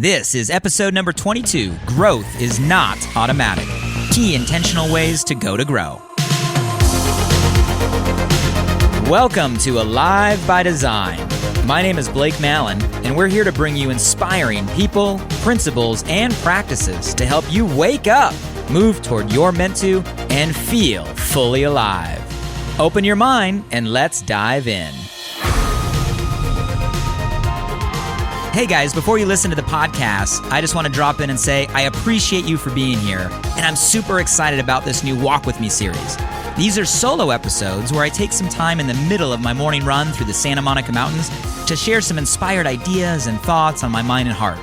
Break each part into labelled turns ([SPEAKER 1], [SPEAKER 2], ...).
[SPEAKER 1] This is episode number 22, Growth is Not Automatic. Key intentional ways to go to grow. Welcome to Alive by Design. My name is Blake Mallon, and we're here to bring you inspiring people, principles, and practices to help you wake up, move toward your meant to, and feel fully alive. Open your mind and let's dive in. Hey guys, before you listen to the podcast, I just want to drop in and say I appreciate you for being here, and I'm super excited about this new Walk With Me series. These are solo episodes where I take some time in the middle of my morning run through the Santa Monica Mountains to share some inspired ideas and thoughts on my mind and heart.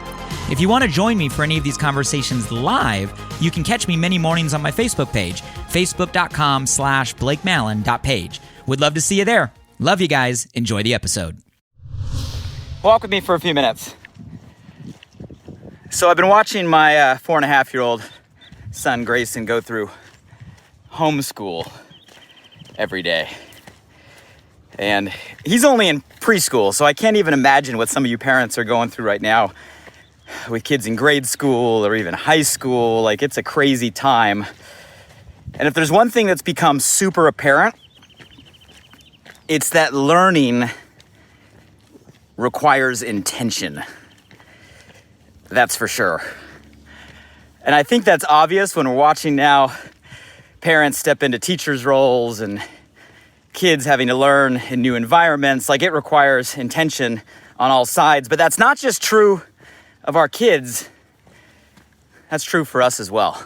[SPEAKER 1] If you want to join me for any of these conversations live, you can catch me many mornings on my Facebook page, facebook.com/BlakeMallon.page. Would love to see you there. Love you guys. Enjoy the episode. Walk with me for a few minutes. So I've been watching my 4.5-year-old son, Grayson, go through homeschool every day. And he's only in preschool, so I can't even imagine what some of you parents are going through right now with kids in grade school or even high school. Like, it's a crazy time. And if there's one thing that's become super apparent, it's that learning requires intention. That's for sure. And I think that's obvious when we're watching now parents step into teachers' roles and kids having to learn in new environments. Like, it requires intention on all sides. But that's not just true of our kids. That's true for us as well.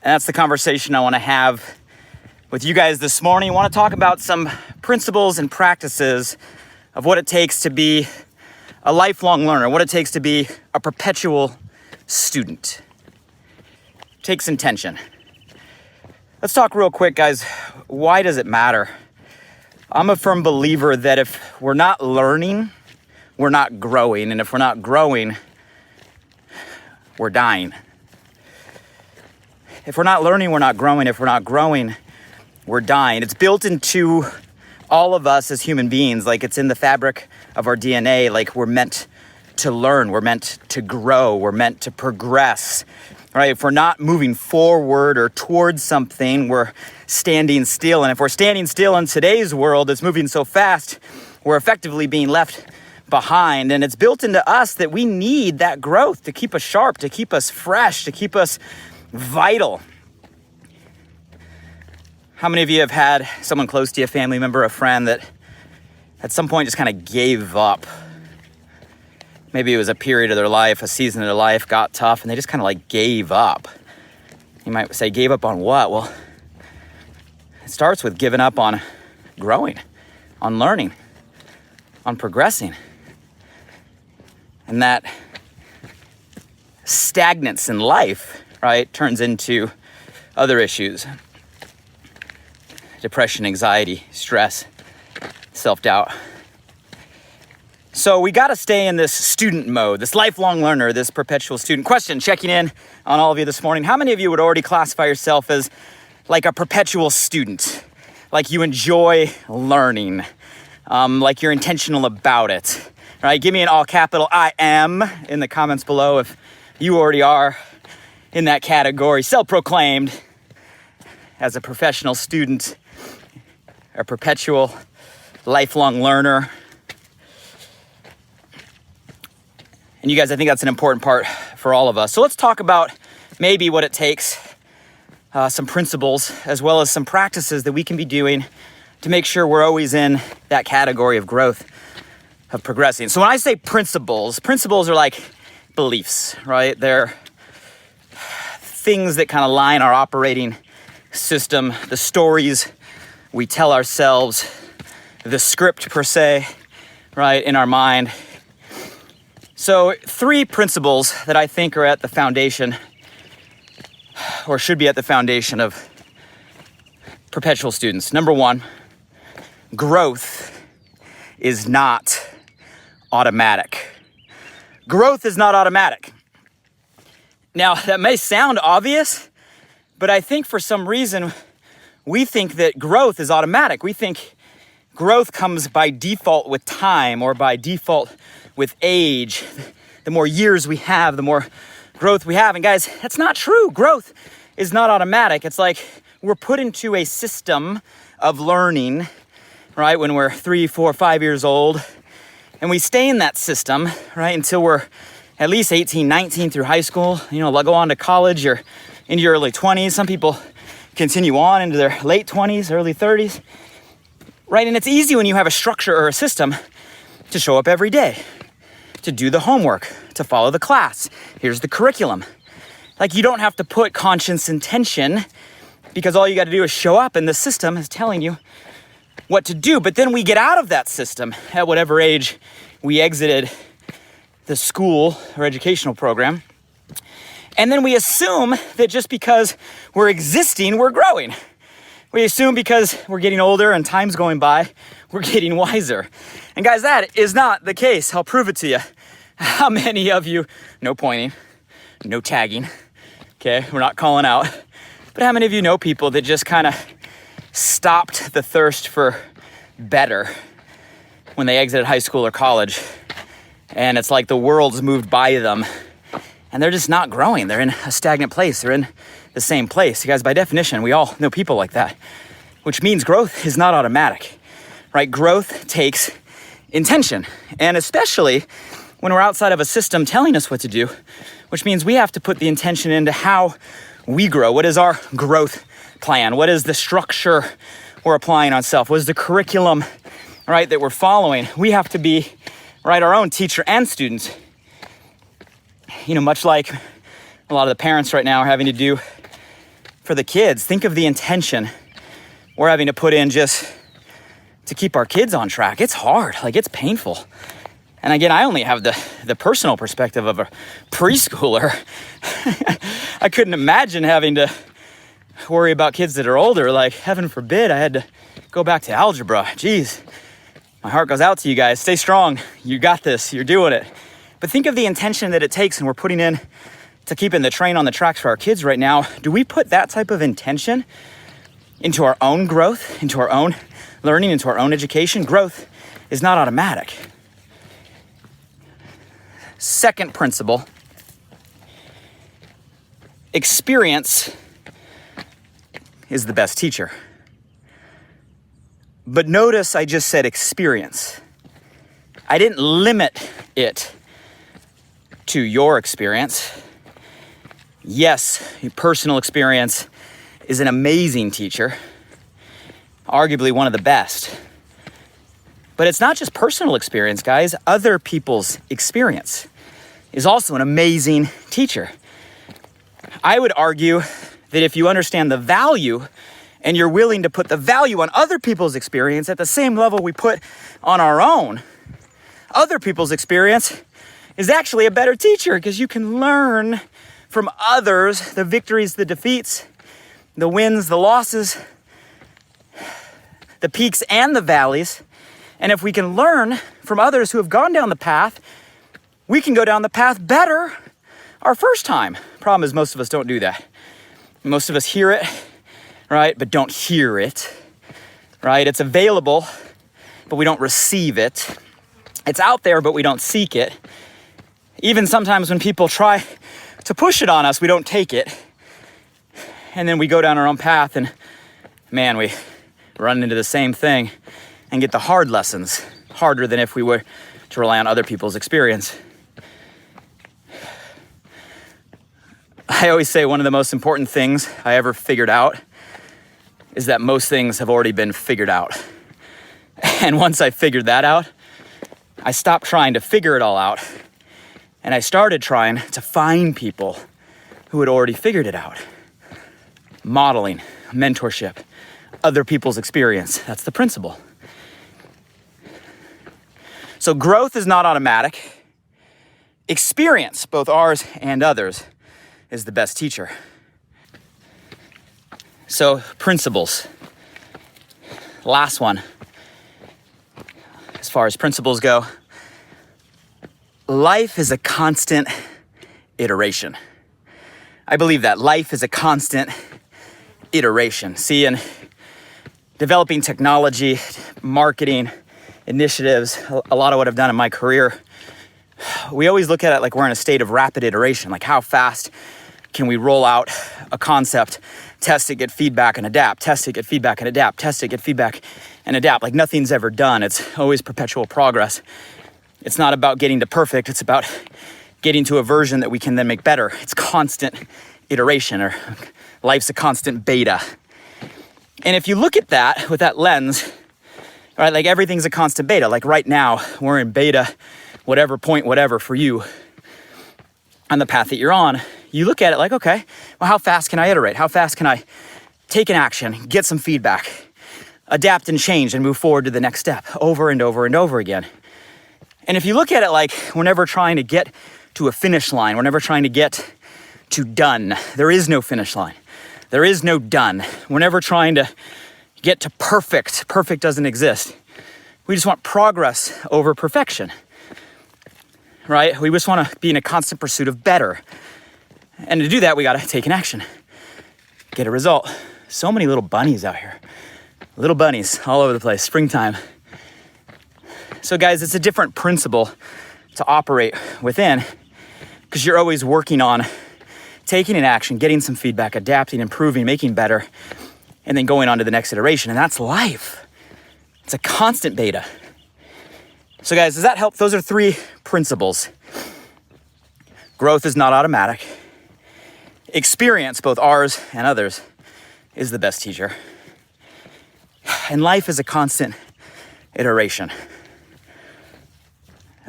[SPEAKER 1] And that's the conversation I want to have with you guys this morning. I want to talk about some principles and practices of what it takes to be a lifelong learner, what it takes to be a perpetual student. It takes intention. Let's talk real quick, guys. Why does it matter? I'm a firm believer that if we're not learning, we're not growing. And if we're not growing, we're dying. If we're not learning, we're not growing. If we're not growing, we're dying. It's built into all of us as human beings. Like, it's in the fabric of our DNA. Like, we're meant to learn. We're meant to grow. We're meant to progress. Right? If we're not moving forward or towards something, we're standing still. And if we're standing still in today's world that's moving so fast, we're effectively being left behind. And it's built into us that we need that growth to keep us sharp, to keep us fresh, to keep us vital. How many of you have had someone close to you, a family member, a friend, that at some point just kind of gave up? Maybe it was a period of their life, a season of their life got tough, and they just kind of like gave up. You might say, gave up on what? Well, it starts with giving up on growing, on learning, on progressing. And that stagnance in life, right, turns into other issues. Depression, anxiety, stress, self-doubt. So we got to stay in this student mode, this lifelong learner, this perpetual student. Question, checking in on all of you this morning. How many of you would already classify yourself as like a perpetual student? Like you enjoy learning, like you're intentional about it, right? Give me an all capital I am in the comments below if you already are in that category, self-proclaimed as a professional student, a perpetual lifelong learner. And you guys, I think that's an important part for all of us. So let's talk about maybe what it takes, some principles, as well as some practices that we can be doing to make sure we're always in that category of growth, of progressing. So when I say principles are like beliefs, right? They're things that kind of line our operating system, the stories we tell ourselves, the script per se, right, in our mind. So 3 principles that I think are at the foundation, or should be at the foundation of perpetual students. Number 1, growth is not automatic. Growth is not automatic. Now, that may sound obvious, but I think for some reason, we think that growth is automatic. We think growth comes by default with time or by default with age. the more years we have, the more growth we have. And guys, that's not true. Growth is not automatic. It's like we're put into a system of learning, right, when we're 3, 4, 5 years old. And we stay in that system, right, until we're at least 18, 19 through high school. Go on to college or into your early 20s. Some people continue on into their late 20s, early 30s, right? And it's easy when you have a structure or a system to show up every day, to do the homework, to follow the class. Here's the curriculum. Like, you don't have to put conscious intention, because all you got to do is show up and the system is telling you what to do. But then we get out of that system at whatever age we exited the school or educational program. And then we assume that just because we're existing, we're growing. We assume because we're getting older and time's going by, we're getting wiser. And guys, that is not the case. I'll prove it to you. How many of you, no pointing, no tagging, okay, we're not calling out, but how many of you know people that just kind of stopped the thirst for better when they exited high school or college? And it's like the world's moved by them and they're just not growing. They're in a stagnant place. They're in the same place. You guys, by definition, we all know people like that, which means growth is not automatic, right? Growth takes intention, and especially when we're outside of a system telling us what to do, which means we have to put the intention into how we grow. What is our growth plan? What is the structure we're applying on self? What is the curriculum, right, that we're following? We have to be, right, our own teacher and students. Much like a lot of the parents right now are having to do for the kids. Think of the intention we're having to put in just to keep our kids on track. It's hard, like it's painful. And again, I only have the personal perspective of a preschooler. I couldn't imagine having to worry about kids that are older. Like, heaven forbid, I had to go back to algebra. Jeez, my heart goes out to you guys. Stay strong. You got this. You're doing it. But think of the intention that it takes, and we're putting in to keeping the train on the tracks for our kids right now. Do we put that type of intention into our own growth, into our own learning, into our own education? Growth is not automatic. Second principle, experience is the best teacher. But notice I just said experience. I didn't limit it to your experience. Yes, your personal experience is an amazing teacher, arguably one of the best. But it's not just personal experience, guys. Other people's experience is also an amazing teacher. I would argue that if you understand the value and you're willing to put the value on other people's experience at the same level we put on our own, other people's experience is actually a better teacher, because you can learn from others the victories, the defeats, the wins, the losses, the peaks and the valleys. And if we can learn from others who have gone down the path, we can go down the path better our first time. Problem is, most of us don't do that. Most of us hear it, right, but don't hear it, right? It's available, but we don't receive it. It's out there, but we don't seek it. Even sometimes when people try to push it on us, we don't take it. And then we go down our own path and, man, we run into the same thing and get the hard lessons, harder than if we were to rely on other people's experience. I always say one of the most important things I ever figured out is that most things have already been figured out. And once I figured that out, I stopped trying to figure it all out. And I started trying to find people who had already figured it out. Modeling, mentorship, other people's experience. That's the principle. So growth is not automatic. Experience, both ours and others, is the best teacher. So principles. Last one. As far as principles go, life is a constant iteration. I believe that life is a constant iteration. See, in developing technology, marketing, initiatives, a lot of what I've done in my career we always look at it like we're in a state of rapid iteration, like how fast can we roll out a concept, test it, get feedback, and adapt, test it, get feedback, and adapt, test it, get feedback, and adapt. Like nothing's ever done. It's always perpetual progress. It's not about getting to perfect. It's about getting to a version that we can then make better. It's constant iteration, or life's a constant beta. And if you look at that with that lens, right, like everything's a constant beta. Like right now, we're in beta, whatever point, whatever for you on the path that you're on. You look at it like, okay, well, how fast can I iterate? How fast can I take an action, get some feedback, adapt and change and move forward to the next step over and over and over again? And if you look at it like we're never trying to get to a finish line, we're never trying to get to done. There is no finish line. There is no done. We're never trying to get to perfect. Perfect doesn't exist. We just want progress over perfection, right? We just want to be in a constant pursuit of better. And to do that, we got to take an action, get a result. So many little bunnies out here. Little bunnies all over the place, springtime. So guys, it's a different principle to operate within because you're always working on taking an action, getting some feedback, adapting, improving, making better, and then going on to the next iteration. And that's life. It's a constant beta. So guys, does that help? Those are 3 principles. Growth is not automatic. Experience, both ours and others, is the best teacher. And life is a constant iteration.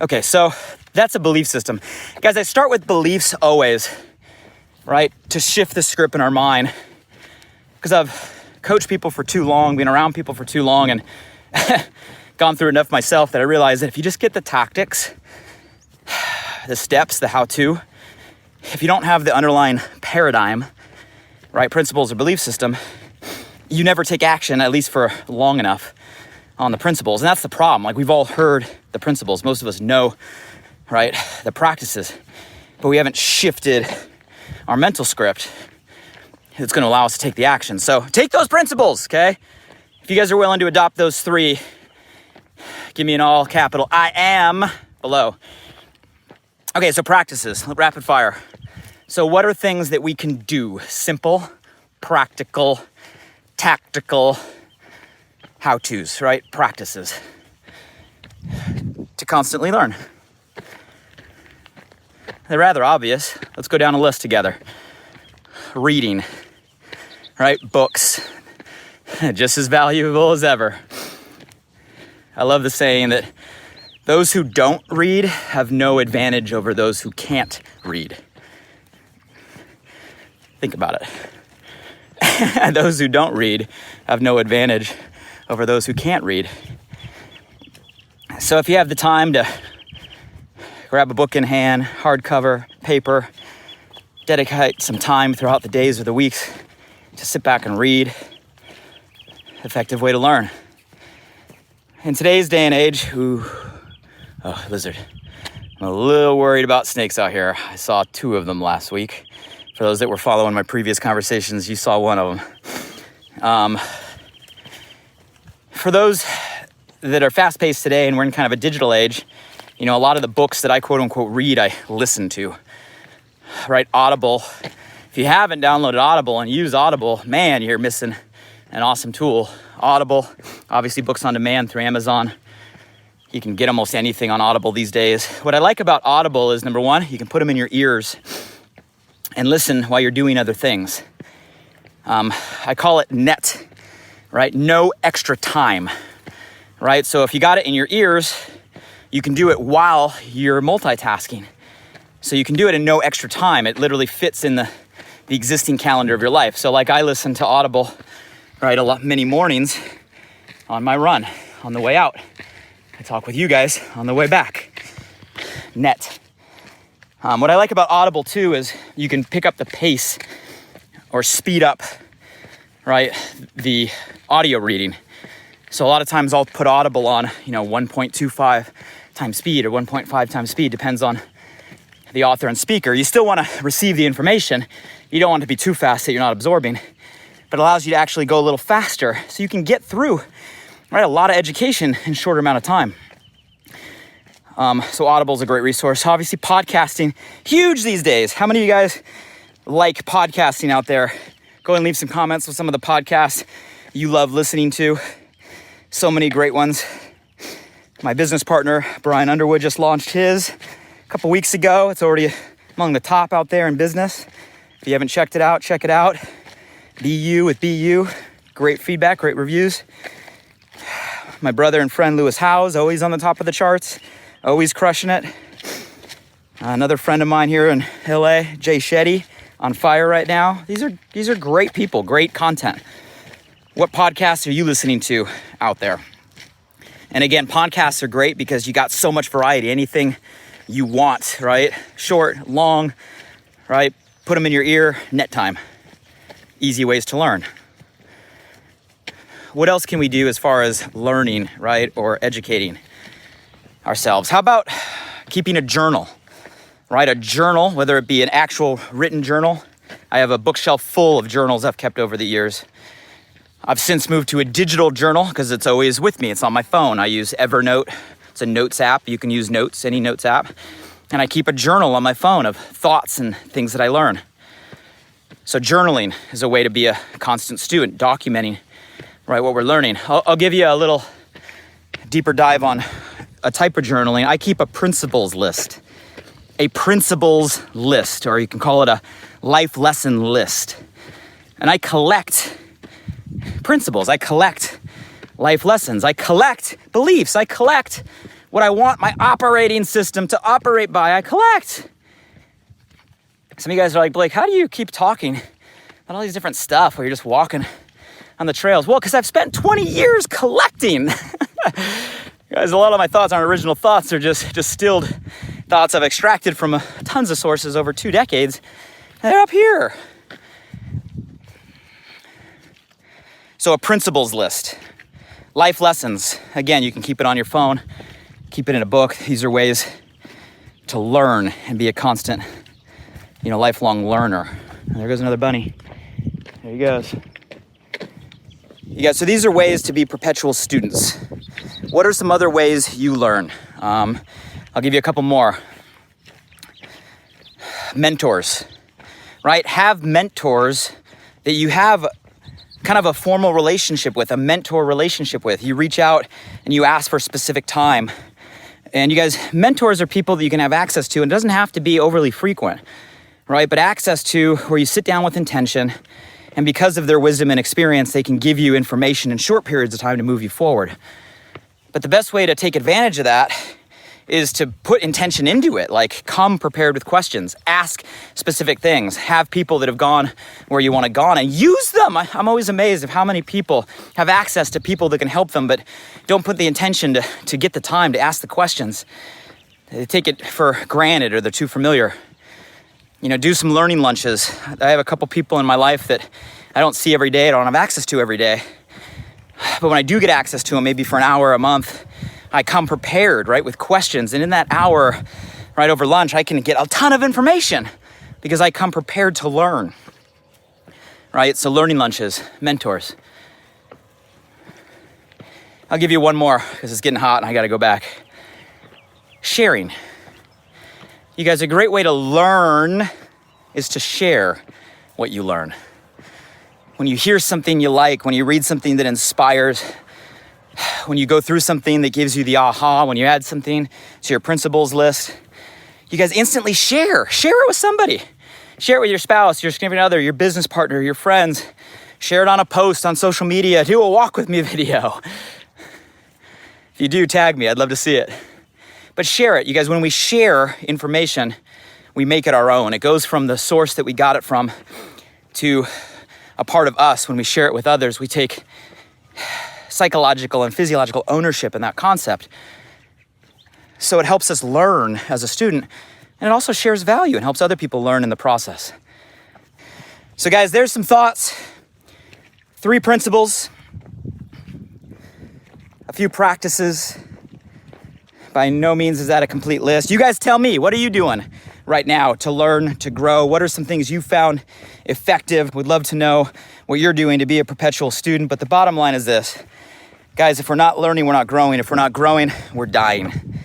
[SPEAKER 1] Okay, so that's a belief system. Guys, I start with beliefs always, right? To shift the script in our mind. Because I've coached people for too long, been around people for too long, and gone through enough myself that I realize that if you just get the tactics, the steps, the how-to, if you don't have the underlying paradigm, right, principles or belief system, you never take action, at least for long enough, on the principles. And that's the problem. Like, we've all heard the principles. Most of us know, right, the practices, but we haven't shifted our mental script that's going to allow us to take the action. So take those principles, okay? If you guys are willing to adopt those 3, give me an all capital I am below. Okay, so practices, rapid fire. So what are things that we can do? Simple, practical, tactical how-tos, right? Practices to constantly learn. They're rather obvious. Let's go down a list together. Reading, right? Books, just as valuable as ever. I love the saying that those who don't read have no advantage over those who can't read. Think about it. Those who don't read have no advantage over those who can't read. So if you have the time to grab a book in hand, hardcover, paper, dedicate some time throughout the days or the weeks to sit back and read, effective way to learn. In today's day and age, lizard. I'm a little worried about snakes out here. I saw 2 of them last week. For those that were following my previous conversations, you saw one of them. For those that are fast-paced today and we're in kind of a digital age, you know, a lot of the books that I quote-unquote read, I listen to, right? Audible. If you haven't downloaded Audible and use Audible, man, you're missing an awesome tool. Audible, obviously books on demand through Amazon. You can get almost anything on Audible these days. What I like about Audible is, number 1, you can put them in your ears and listen while you're doing other things. I call it net, right? No extra time, right? So if you got it in your ears, you can do it while you're multitasking. So you can do it in no extra time. It literally fits in the existing calendar of your life. So like I listen to Audible, right, many mornings on my run, on the way out. I talk with you guys on the way back. Net. What I like about Audible too is you can pick up the pace or speed up, right, the audio reading. So a lot of times I'll put Audible on, 1.25 times speed or 1.5 times speed, depends on the author and speaker. You still want to receive the information. You don't want it to be too fast that you're not absorbing, but it allows you to actually go a little faster so you can get through, right, a lot of education in a shorter amount of time. So Audible is a great resource. Obviously, podcasting, huge these days. How many of you guys like podcasting out there? Go and leave some comments with some of the podcasts you love listening to. So many great ones. My business partner, Brian Underwood, just launched his a couple weeks ago. It's already among the top out there in business. If you haven't checked it out, check it out. BU with BU. Great feedback, great reviews. My brother and friend, Lewis Howes, always on the top of the charts. Always crushing it. Another friend of mine here in LA, Jay Shetty, on fire right now. These are great people, great content. What podcasts are you listening to out there? And again, podcasts are great because you got so much variety, anything you want, right? Short, long, right? Put them in your ear, net time. Easy ways to learn. What else can we do as far as learning, right? Or educating ourselves? How about keeping a journal, right? A journal, whether it be an actual written journal. I have a bookshelf full of journals I've kept over the years. I've since moved to a digital journal because it's always with me. It's on my phone. I use Evernote. It's a notes app. You can use Notes, any notes app. And I keep a journal on my phone of thoughts and things that I learn. So journaling is a way to be a constant student, documenting, right, what we're learning. I'll give you a little deeper dive on a type of journaling. I keep a principles list, or you can call it a life lesson list. And I collect principles. I collect life lessons. I collect beliefs. I collect what I want my operating system to operate by. I collect. Some of you guys are like, Blake, how do you keep talking about all these different stuff where you're just walking on the trails? Well, because I've spent 20 years collecting. Guys, a lot of my thoughts aren't original thoughts. They're just distilled thoughts I've extracted from tons of sources over 2 decades. And they're up here. So a principles list. Life lessons. Again, you can keep it on your phone. Keep it in a book. These are ways to learn and be a constant, lifelong learner. And there goes another bunny. There he goes. So these are ways to be perpetual students. What are some other ways you learn? I'll give you a couple more. Mentors, right? Have mentors that you have kind of a formal relationship with, a mentor relationship with. You reach out and you ask for a specific time. And you guys, mentors are people that you can have access to, and it doesn't have to be overly frequent, right? But access to where you sit down with intention, and because of their wisdom and experience, they can give you information in short periods of time to move you forward. But the best way to take advantage of that is to put intention into it, like come prepared with questions, ask specific things, have people that have gone where you want to go and use them. I'm always amazed of how many people have access to people that can help them, but don't put the intention to get the time to ask the questions. They take it for granted or they're too familiar. Do some learning lunches. I have a couple people in my life that I don't see every day, I don't have access to every day. But when I do get access to them, maybe for an hour a month, I come prepared, right, with questions. And in that hour, right over lunch, I can get a ton of information because I come prepared to learn, right? So learning lunches, mentors. I'll give you one more because it's getting hot and I got to go back. Sharing. You guys, a great way to learn is to share what you learn. When you hear something you like, when you read something that inspires, when you go through something that gives you the aha, when you add something to your principles list, you guys instantly share. Share it with somebody. Share it with your spouse, your significant other, your business partner, your friends. Share it on a post on social media. Do a walk with me video. If you do, tag me. I'd love to see it. But share it. You guys, when we share information, we make it our own. It goes from the source that we got it from to a part of us. When we share it with others, we take psychological and physiological ownership in that concept. So it helps us learn as a student, and it also shares value and helps other people learn in the process. So guys, there's some thoughts, 3 principles, a few practices. By no means is that a complete list. You guys tell me, what are you doing right now to learn, to grow? What are some things you found effective? Would love to know what you're doing to be a perpetual student. But the bottom line is this. Guys, if we're not learning, we're not growing. If we're not growing, we're dying.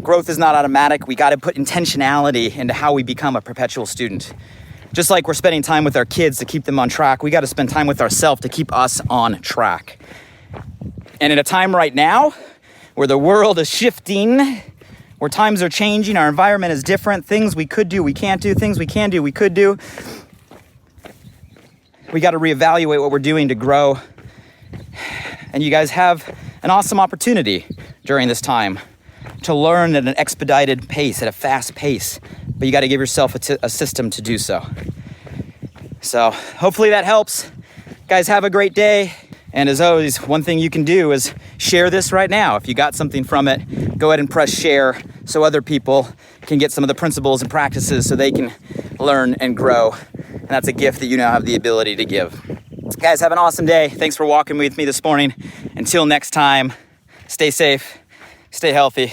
[SPEAKER 1] growth is not automatic. We got to put intentionality into how we become a perpetual student. Just like we're spending time with our kids to keep them on track, we got to spend time with ourselves to keep us on track. And in a time right now where the world is shifting, where times are changing, our environment is different, things we could do, we can't do, things we can do, we could do, we got to reevaluate what we're doing to grow. And you guys have an awesome opportunity during this time to learn at an expedited pace, at a fast pace. But you got to give yourself a system to do so. So hopefully that helps. Guys, have a great day. And as always, one thing you can do is share this right now. If you got something from it, go ahead and press share so other people can get some of the principles and practices so they can learn and grow. And that's a gift that you now have the ability to give. Guys, have an awesome day. Thanks for walking with me this morning. Until next time, stay safe, stay healthy,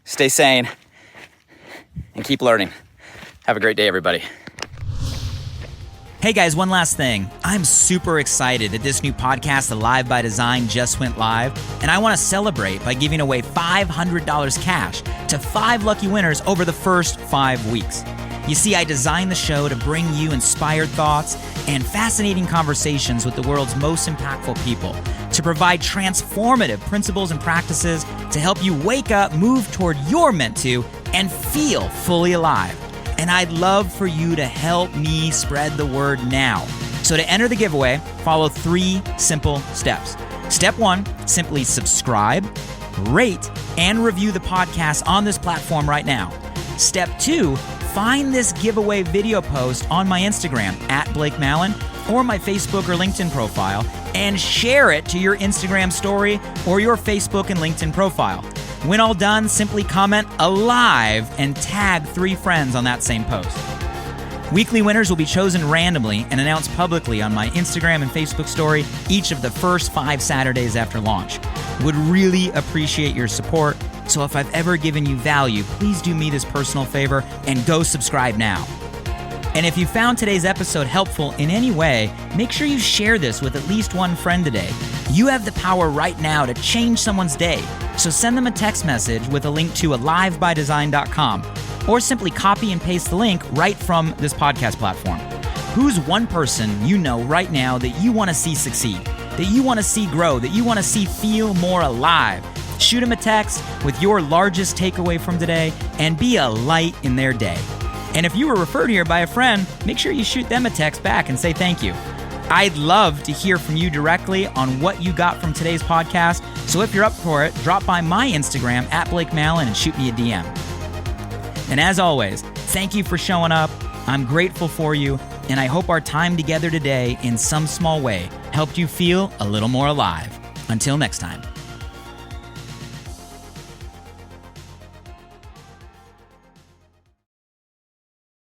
[SPEAKER 1] stay sane, and keep learning. Have a great day, everybody.
[SPEAKER 2] Hey guys, one last thing. I'm super excited that this new podcast, Alive by Design, just went live, and I want to celebrate by giving away $500 cash to 5 lucky winners over the first 5 weeks. You see, I designed the show to bring you inspired thoughts and fascinating conversations with the world's most impactful people, to provide transformative principles and practices to help you wake up, move toward your meant to, and feel fully alive. And I'd love for you to help me spread the word now. So to enter the giveaway, follow 3 simple steps. Step 1, simply subscribe, rate, and review the podcast on this platform right now. Step 2, find this giveaway video post on my Instagram @BlakeMallon or my Facebook or LinkedIn profile and share it to your Instagram story or your Facebook and LinkedIn profile. When all done, simply comment "alive" and tag 3 friends on that same post. Weekly winners will be chosen randomly and announced publicly on my Instagram and Facebook story each of the first 5 Saturdays after launch. Would really appreciate your support, so if I've ever given you value, please do me this personal favor and go subscribe now. And if you found today's episode helpful in any way, make sure you share this with at least one friend today. You have the power right now to change someone's day. So send them a text message with a link to alivebydesign.com or simply copy and paste the link right from this podcast platform. Who's one person you know right now that you want to see succeed, that you want to see grow, that you want to see feel more alive? Shoot them a text with your largest takeaway from today and be a light in their day. And if you were referred here by a friend, make sure you shoot them a text back and say thank you. I'd love to hear from you directly on what you got from today's podcast. So if you're up for it, drop by my Instagram @BlakeMallon and shoot me a DM. And as always, thank you for showing up. I'm grateful for you. And I hope our time together today in some small way helped you feel a little more alive. Until next time.